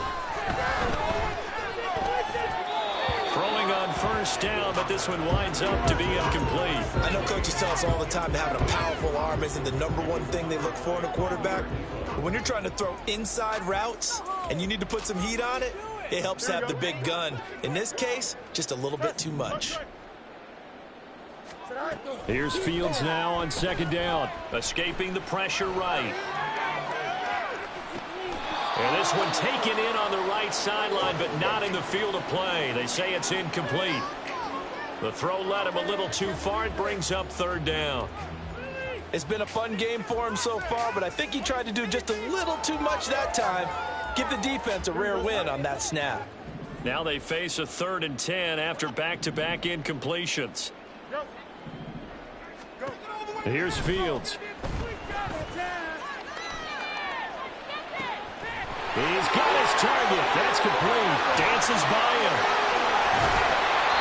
Throwing on 1st down, but this one winds up to be incomplete. I know coaches tell us all the time that having a powerful arm isn't the #1 thing they look for in a quarterback. But when you're trying to throw inside routes and you need to put some heat on it, it helps have the big gun. In this case, just a little bit too much. Here's Fields now on 2nd down. Escaping the pressure right. And this one taken in on the right sideline, but not in the field of play. They say it's incomplete. The throw led him a little too far. It brings up 3rd down. It's been a fun game for him so far, but I think he tried to do just a little too much that time. Give the defense a rare win on that snap. Now they face a 3rd and 10 after back-to-back incompletions. Here's Fields. He's got his target. That's complete. Dances by him.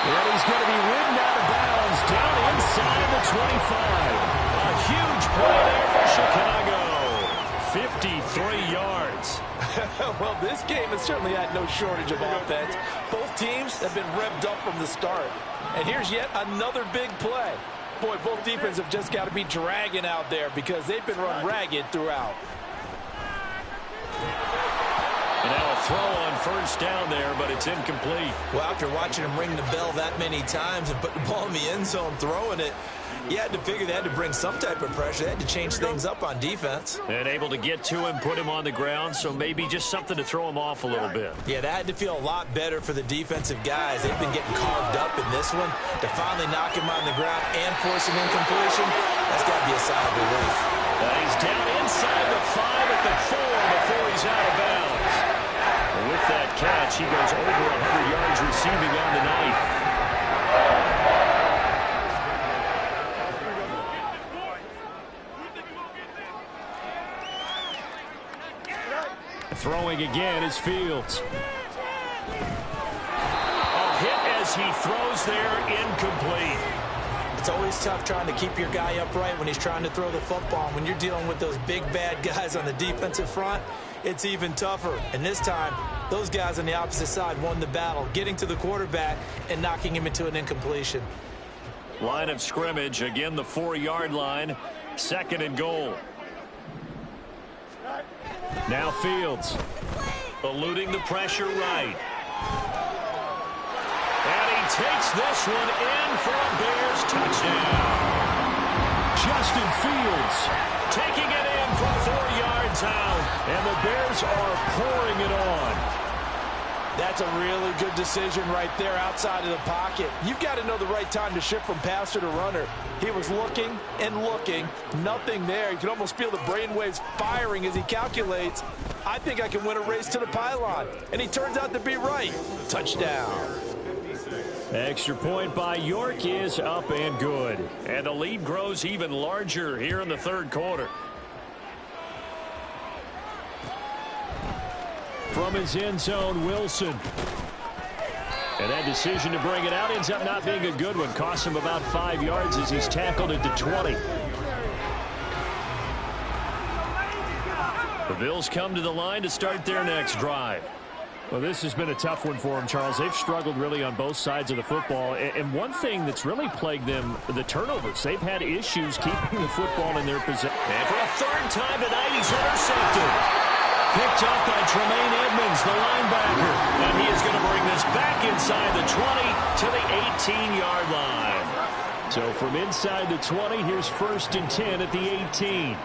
And he's going to be ridden out of bounds down inside the 25. A huge play there for Chicago. 53 yards. Well, this game has certainly had no shortage of offense. Both teams have been revved up from the start. And here's yet another big play. Boy, both defenses have just got to be dragging out there because they've been run ragged throughout. And now a throw on 1st down there, but it's incomplete. Well, after watching him ring the bell that many times and put the ball in the end zone throwing it, you had to figure they had to bring some type of pressure. They had to change things up on defense. And able to get to him, put him on the ground, so maybe just something to throw him off a little bit. Yeah, that had to feel a lot better for the defensive guys. They've been getting carved up in this one. To finally knock him on the ground and force an incompletion, that's got to be a sigh of relief. He's down inside the 5 at the 4 before he's out of bounds. And with that catch, he goes over 100 yards receiving on the night. Throwing again is Fields. A hit as he throws there, incomplete. It's always tough trying to keep your guy upright when he's trying to throw the football. When you're dealing with those big, bad guys on the defensive front, it's even tougher. And this time, those guys on the opposite side won the battle, getting to the quarterback and knocking him into an incompletion. Line of scrimmage, again the 4-yard line, 2nd and goal. Now Fields. Eluding the pressure right. And he takes this one in for a Bears touchdown. Justin Fields taking it in from 4 yards out. And the Bears are pouring it on. That's a really good decision right there outside of the pocket. You've got to know the right time to shift from passer to runner. He was looking and looking. Nothing there. You can almost feel the brainwaves firing as he calculates, I think I can win a race to the pylon. And he turns out to be right. Touchdown. Extra point by York is up and good. And the lead grows even larger here in the 3rd quarter. from his end zone, Wilson. And that decision to bring it out ends up not being a good one. Costs him about 5 yards as he's tackled at the 20. The Bills come to the line to start their next drive. Well, this has been a tough one for them, Charles. They've struggled really on both sides of the football. And one thing that's really plagued them, the turnovers. They've had issues keeping the football in their possession. And for a third time tonight, he's intercepted. Picked up by Tremaine Edmonds, the linebacker. And he is going to bring this back inside the 20 to the 18-yard line. So from inside the 20, here's 1st and 10 at the 18.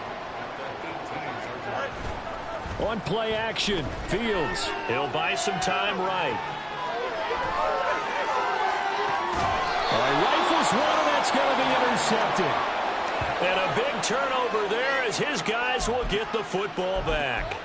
On play action, Fields. He'll buy some time right. Rifles one, and that's going to be intercepted. And a big turnover there as his guys will get the football back.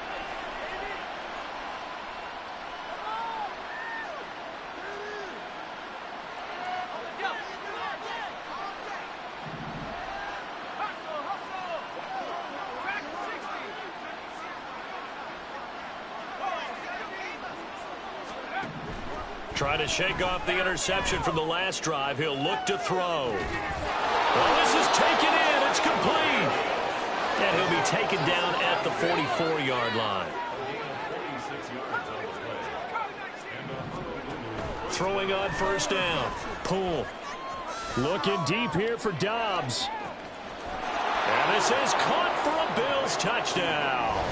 Try to shake off the interception from the last drive. He'll look to throw. Well, this is taken in. It's complete. And he'll be taken down at the 44-yard line. Throwing on 1st down. Poole. Looking deep here for Dobbs. And this is caught for a Bills touchdown.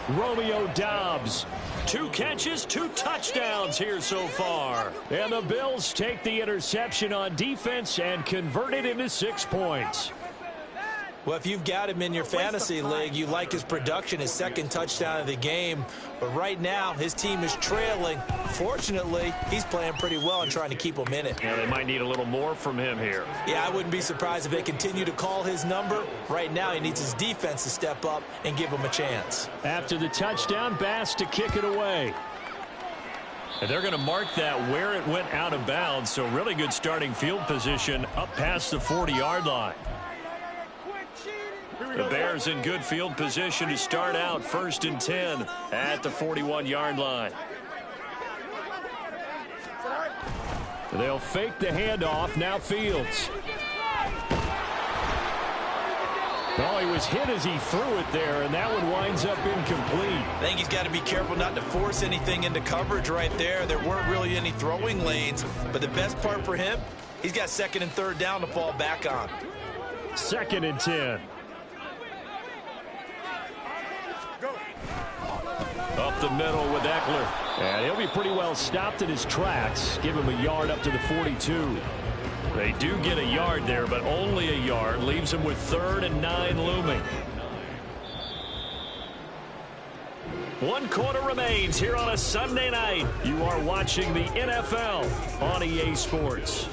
Romeo Dobbs. 2 catches, 2 touchdowns here so far. And the Bills take the interception on defense and convert it into 6 points. Well, if you've got him in your fantasy league, you like his production, his 2nd touchdown of the game. But right now, his team is trailing. Fortunately, he's playing pretty well and trying to keep them in it. Yeah, they might need a little more from him here. Yeah, I wouldn't be surprised if they continue to call his number. Right now, he needs his defense to step up and give him a chance. After the touchdown, Bass to kick it away. And they're going to mark that where it went out of bounds. So really good starting field position up past the 40-yard line. The Bears in good field position to start out 1st and 10 at the 41-yard line. They'll fake the handoff. Now Fields. Well, he was hit as he threw it there, and that one winds up incomplete. I think he's got to be careful not to force anything into coverage right there. There weren't really any throwing lanes, but the best part for him, he's got 2nd and 3rd down to fall back on. 2nd and 10. Up the middle with Eckler. And he'll be pretty well stopped in his tracks. Give him a yard up to the 42. They do get a yard there, but only a yard. Leaves him with 3rd and 9 looming. 1 quarter remains here on a Sunday night. You are watching the NFL on EA Sports.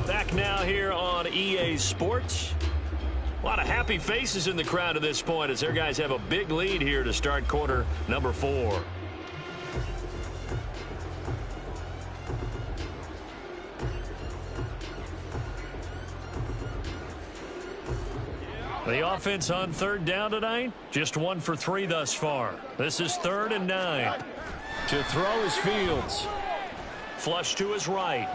Back now here on EA Sports. A lot of happy faces in the crowd at this point as their guys have a big lead here to start quarter number 4. The offense on 3rd down tonight, just 1 for 3 thus far. This is 3rd and 9. To throw is Fields. Flush to his right.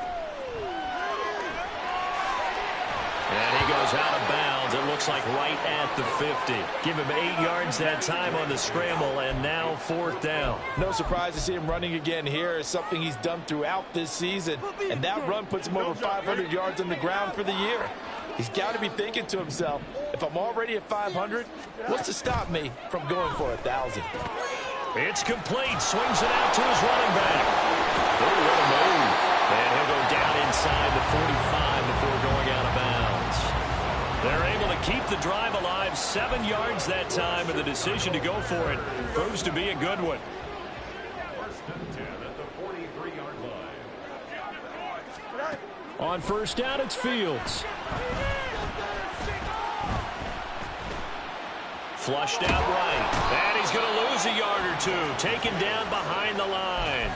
And he goes out of bounds. It looks like right at the 50. Give him 8 yards that time on the scramble, and now 4th down. No surprise to see him running again here. It's something he's done throughout this season. And that run puts him over 500 yards on the ground for the year. He's got to be thinking to himself, if I'm already at 500, what's to stop me from going for 1,000? It's complete. Swings it out to his running back. Oh, what a move. And he'll go down inside the 45 before going out of bounds. They're able to keep the drive alive. 7 yards that time, and the decision to go for it proves to be a good one. On 1st down, it's Fields. Flushed out right. And he's going to lose a yard or 2. Taken down behind the line.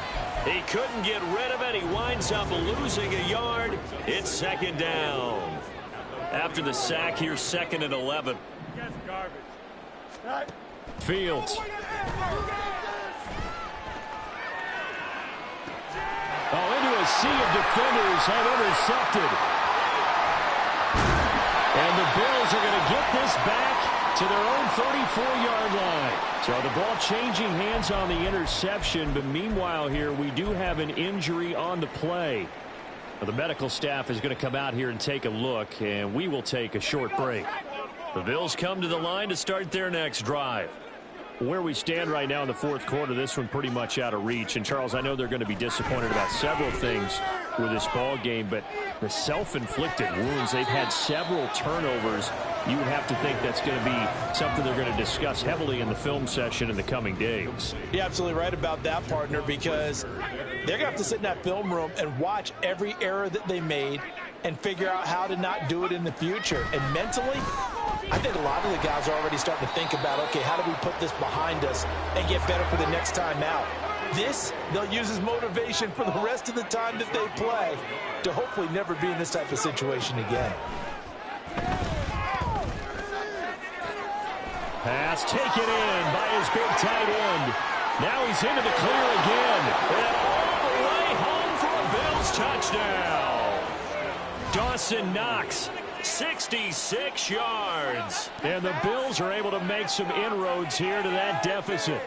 He couldn't get rid of it. He winds up losing a yard. It's 2nd down. After the sack, here's 2nd and 11. Fields. a sea of defenders have intercepted. And the Bills are going to get this back to their own 34-yard line. So the ball changing hands on the interception, but meanwhile here we do have an injury on the play. Well, the medical staff is going to come out here and take a look, and we will take a short break. The Bills come to the line to start their next drive. Where we stand right now in the fourth quarter, this one pretty much out of reach. And, Charles, I know they're going to be disappointed about several things with this ball game, but the self-inflicted wounds, they've had several turnovers. You would have to think that's going to be something they're going to discuss heavily in the film session in the coming days. You're absolutely right about that, partner, because they're going to have to sit in that film room and watch every error that they made and figure out how to not do it in the future. And mentally, I think a lot of the guys are already starting to think about, okay, how do we put this behind us and get better for the next time out? This, they'll use as motivation for the rest of the time that they play to hopefully never be in this type of situation again. Pass taken in by his big tight end. Now he's into the clear again. And all the way home for a Bills touchdown. Dawson Knox, 66 yards. And the Bills are able to make some inroads here to that deficit.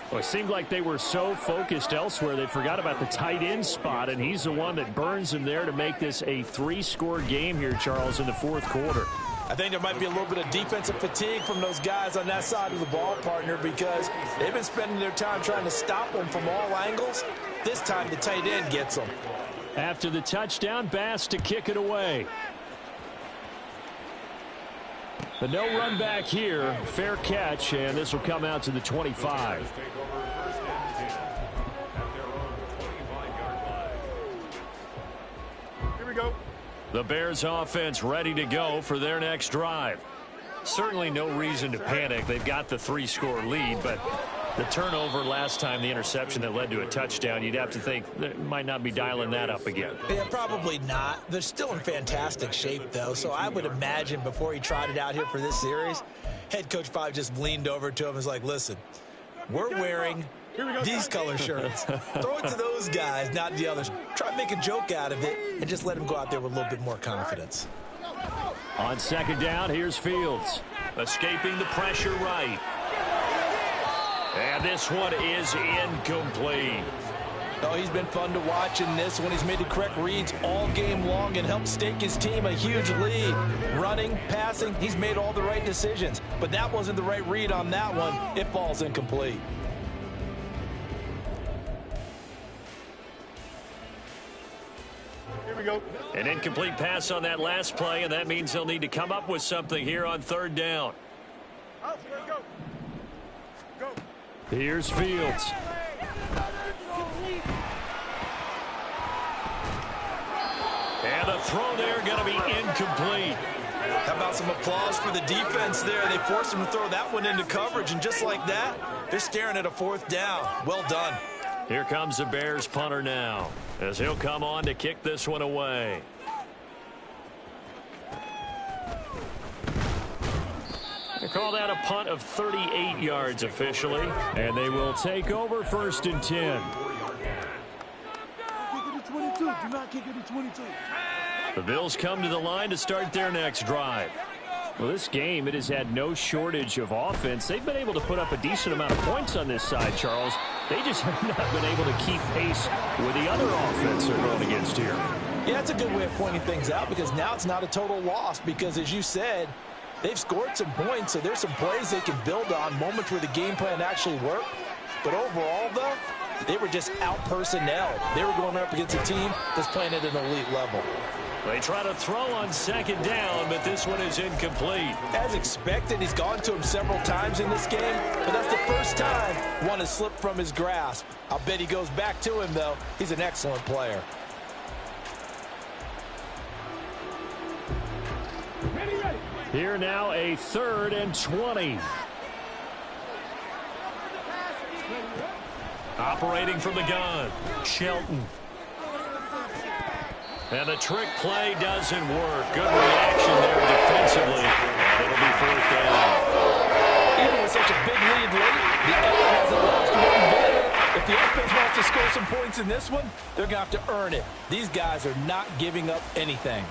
Well, it seemed like they were so focused elsewhere they forgot about the tight end spot, and he's the one that burns them there to make this a 3-score game here, Charles, in the fourth quarter. I think there might be a little bit of defensive fatigue from those guys on that side of the ball, partner, because they've been spending their time trying to stop them from all angles. This time the tight end gets them. After the touchdown, Bass to kick it away. But no run back here. Fair catch, and this will come out to the 25. Here we go. The Bears offense ready to go for their next drive. Certainly no reason to panic. They've got the 3-score lead, but the turnover last time, the interception that led to a touchdown, you'd have to think they might not be dialing that up again. Yeah, probably not. They're still in fantastic shape, though, so I would imagine before he trotted out here for this series, head coach probably just leaned over to him and was like, listen, we're wearing these color shirts. Throw it to those guys, not the others. Try to make a joke out of it and just let them go out there with a little bit more confidence. On second down, here's Fields. Escaping the pressure right. And this one is incomplete. Oh, he's been fun to watch in this one. He's made the correct reads all game long and helped stake his team a huge lead. Running, passing, he's made all the right decisions. But that wasn't the right read on that one. It falls incomplete. Here we go. An incomplete pass on that last play, and that means they'll need to come up with something here on third down. Let's go. Go. Here's Fields. And the throw there going to be incomplete. How about some applause for the defense there? They forced him to throw that one into coverage, and just like that, they're staring at a fourth down. Well done. Here comes the Bears punter now, as he'll come on to kick this one away. They call that a punt of 38 yards officially. And they will take over first and 10. Kick it to 22. Do not kick it to 22. The Bills come to the line to start their next drive. Well, this game, it has had no shortage of offense. They've been able to put up a decent amount of points on this side, Charles. They just have not been able to keep pace with the other offense they're going against here. Yeah, that's a good way of pointing things out, because now it's not a total loss, because as you said, they've scored some points, so there's some plays they can build on, moments where the game plan actually worked. But overall, though, they were just out-personnel. They were going up against a team that's playing at an elite level. They try to throw on second down, but this one is incomplete. As expected, he's gone to him several times in this game, but that's the first time one has slipped from his grasp. I'll bet he goes back to him, though. He's an excellent player. Here now a 3rd and 20. Operating from the gun, Shelton. And the trick play doesn't work. Good reaction there defensively. And it'll be fourth down. Even with such a big lead late, the effort hasn't left one bit. If If the offense wants to score some points in this one, they're going to have to earn it. These guys are not giving up anything.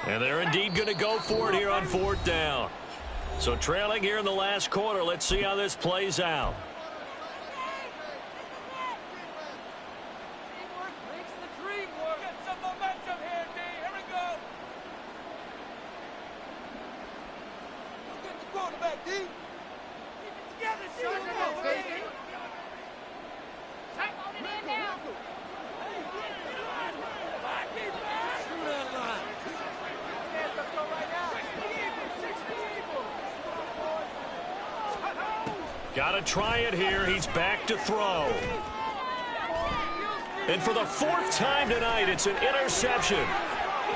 And they're indeed going to go for it here on 4th down. So trailing here in the last quarter. Let's see how this plays out. Got to try it here. He's back to throw. And for the 4th time tonight, it's an interception.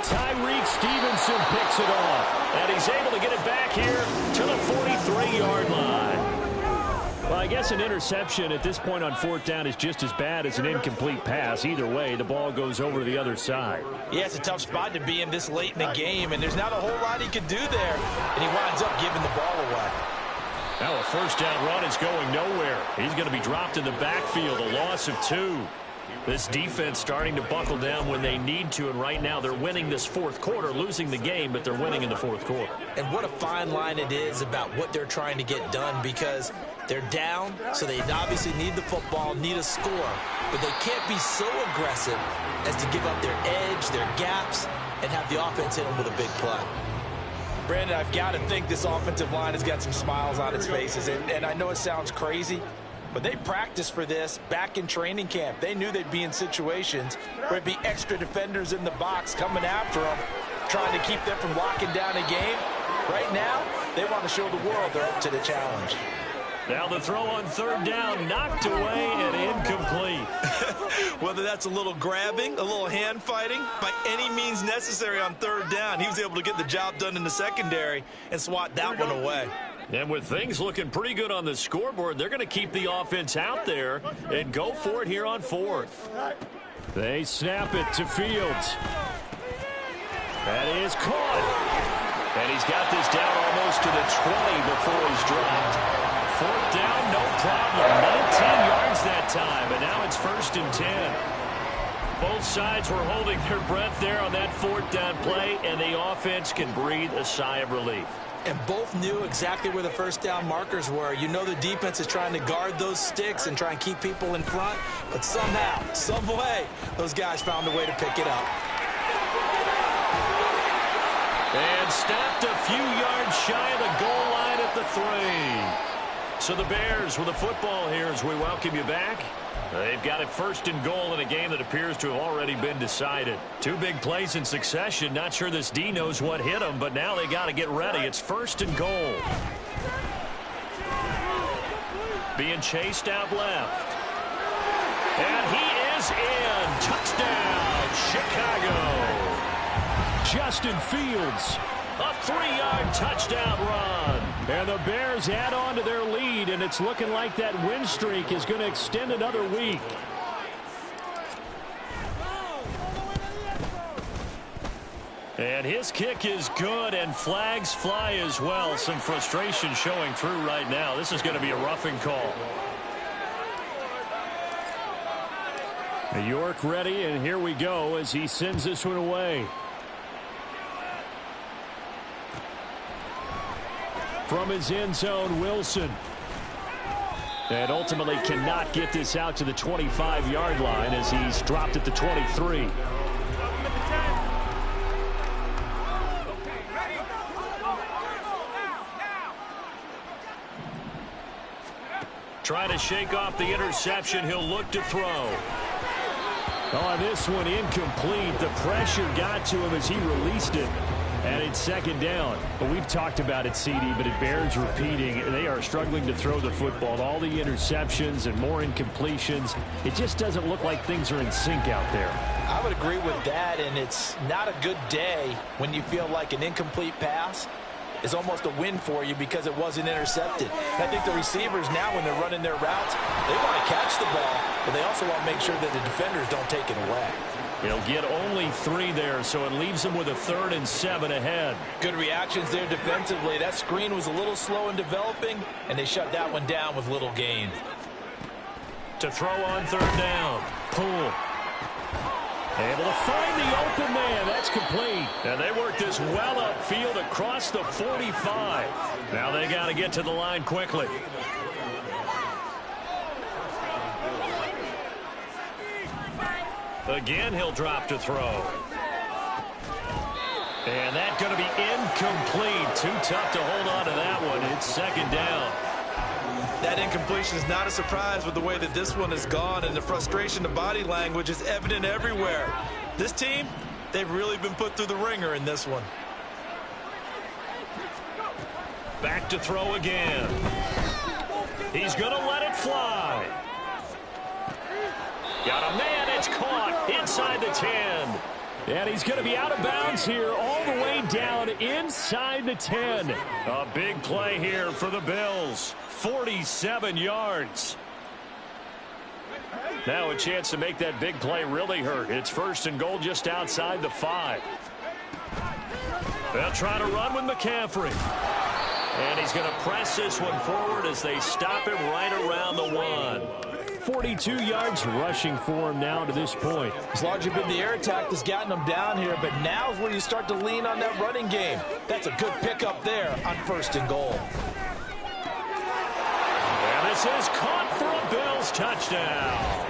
Tyreek Stevenson picks it off. And he's able to get it back here to the 43-yard line. Well, I guess an interception at this point on 4th down is just as bad as an incomplete pass. Either way, the ball goes over to the other side. Yeah, it's a tough spot to be in this late in the game, and there's not a whole lot he could do there, and he winds up giving the ball away. Now a 1st down run is going nowhere. He's going to be dropped in the backfield, a loss of 2. This defense starting to buckle down when they need to, and right now they're winning this 4th quarter, losing the game, but they're winning in the 4th quarter. And what a fine line it is about what they're trying to get done, because they're down, so they obviously need the football, need a score, but they can't be so aggressive as to give up their edge, their gaps, and have the offense hit them with a big play. Brandon, I've got to think this offensive line has got some smiles on its faces, and I know it sounds crazy, but they practiced for this back in training camp. They knew they'd be in situations where it'd be extra defenders in the box coming after them, trying to keep them from locking down a game. Right now, they want to show the world they're up to the challenge. Now the throw on 3rd down, knocked away and incomplete. Whether that's a little grabbing, a little hand fighting, by any means necessary on 3rd down, he was able to get the job done in the secondary and swat that one away. And with things looking pretty good on the scoreboard, they're going to keep the offense out there and go for it here on 4th. They snap it to Fields. That is caught. And he's got this down almost to the 20 before he's dropped. 4th down, no problem. 19 yards that time, and now it's 1st and 10. Both sides were holding their breath there on that 4th down play, and the offense can breathe a sigh of relief. And both knew exactly where the 1st down markers were. You know the defense is trying to guard those sticks and try and keep people in front, but somehow, some way, those guys found a way to pick it up. And stopped a few yards shy of the goal line at the 3. So the Bears with the football here as we welcome you back. They've got it 1st and goal in a game that appears to have already been decided. 2 big plays in succession. Not sure this D knows what hit him, but now they got to get ready. It's 1st and goal. Being chased out left. And he is in. Touchdown, Chicago. Justin Fields. A 3-yard touchdown run. And the Bears add on to their lead, and it's looking like that win streak is going to extend another week. And his kick is good, and flags fly as well. Some frustration showing through right now. This is going to be a roughing call. York ready, and here we go as he sends this one away. From his end zone, Wilson. And ultimately cannot get this out to the 25-yard line as he's dropped at the 23. Trying to shake off the interception. He'll look to throw. Oh, this one incomplete. The pressure got to him as he released it. And it's second down. But we've talked about it, CD, but it bears repeating. They are struggling to throw the football. All the interceptions and more incompletions. It just doesn't look like things are in sync out there. I would agree with that, and it's not a good day when you feel like an incomplete pass is almost a win for you because it wasn't intercepted. And I think the receivers now, when they're running their routes, they want to catch the ball, but they also want to make sure that the defenders don't take it away. He'll get only 3 there, so it leaves him with a 3rd and 7 ahead. Good reactions there defensively. That screen was a little slow in developing, and they shut that one down with little gain. To throw on 3rd down. Poole. Able to find the open man. That's complete. And they work this well upfield across the 45. Now they got to get to the line quickly. Again, he'll drop to throw. And that's going to be incomplete. Too tough to hold on to that one. It's 2nd down. That incompletion is not a surprise with the way that this one has gone, and the frustration, the body language is evident everywhere. This team, they've really been put through the ringer in this one. Back to throw again. He's going to let it fly. Got a man. It's caught inside the 10. And he's going to be out of bounds here all the way down inside the 10. A big play here for the Bills. 47 yards. Now a chance to make that big play really hurt. It's 1st and goal just outside the 5. They'll try to run with McCaffrey. And he's going to press this one forward as they stop him right around the 1. 42 yards rushing for him now to this point. It's largely been the air attack that's gotten them down here, but now is where you start to lean on that running game. That's a good pickup there on 1st and goal. And this is caught for a Bills touchdown.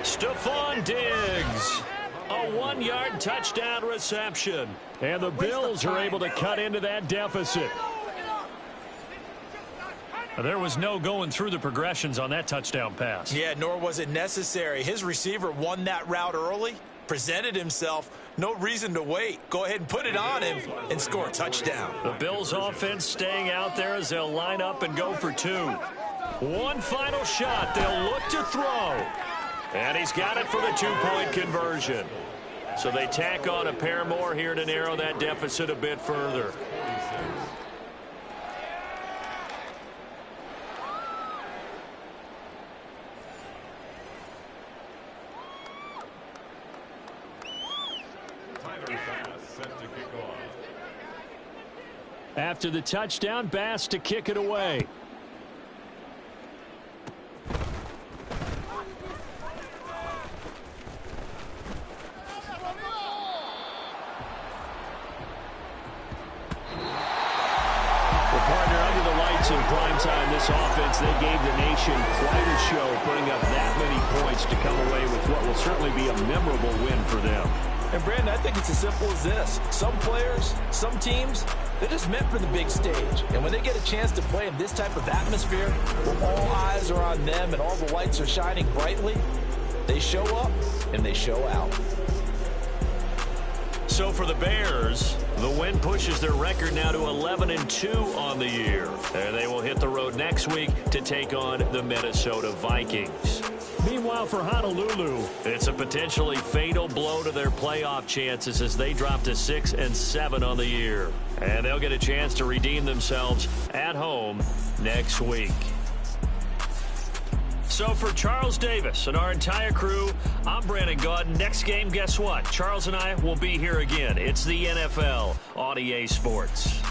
Stephon Diggs. A 1-yard touchdown reception. And the Bills are able to cut into that deficit. There was no going through the progressions on that touchdown pass. Yeah, nor was it necessary. His receiver won that route early, presented himself. No reason to wait. Go ahead and put it on him and score a touchdown. The Bills offense staying out there as they'll line up and go for 2. One final shot. They'll look to throw. And he's got it for the 2-point conversion. So they tack on a pair more here to narrow that deficit a bit further. After the touchdown, Bass to kick it away. In primetime, this offense, they gave the nation quite a show, putting up that many points to come away with what will certainly be a memorable win for them. And, Brandon, I think it's as simple as this. Some players, some teams, they're just meant for the big stage. And when they get a chance to play in this type of atmosphere, where all eyes are on them and all the lights are shining brightly, they show up and they show out. So for the Bears, the win pushes their record now to 11-2 on the year. And they will hit the road next week to take on the Minnesota Vikings. Meanwhile, for Honolulu, it's a potentially fatal blow to their playoff chances as they drop to 6-7 on the year. And they'll get a chance to redeem themselves at home next week. So for Charles Davis and our entire crew, I'm Brandon Gaudin. Next game, guess what? Charles and I will be here again. It's the NFL on EA Sports.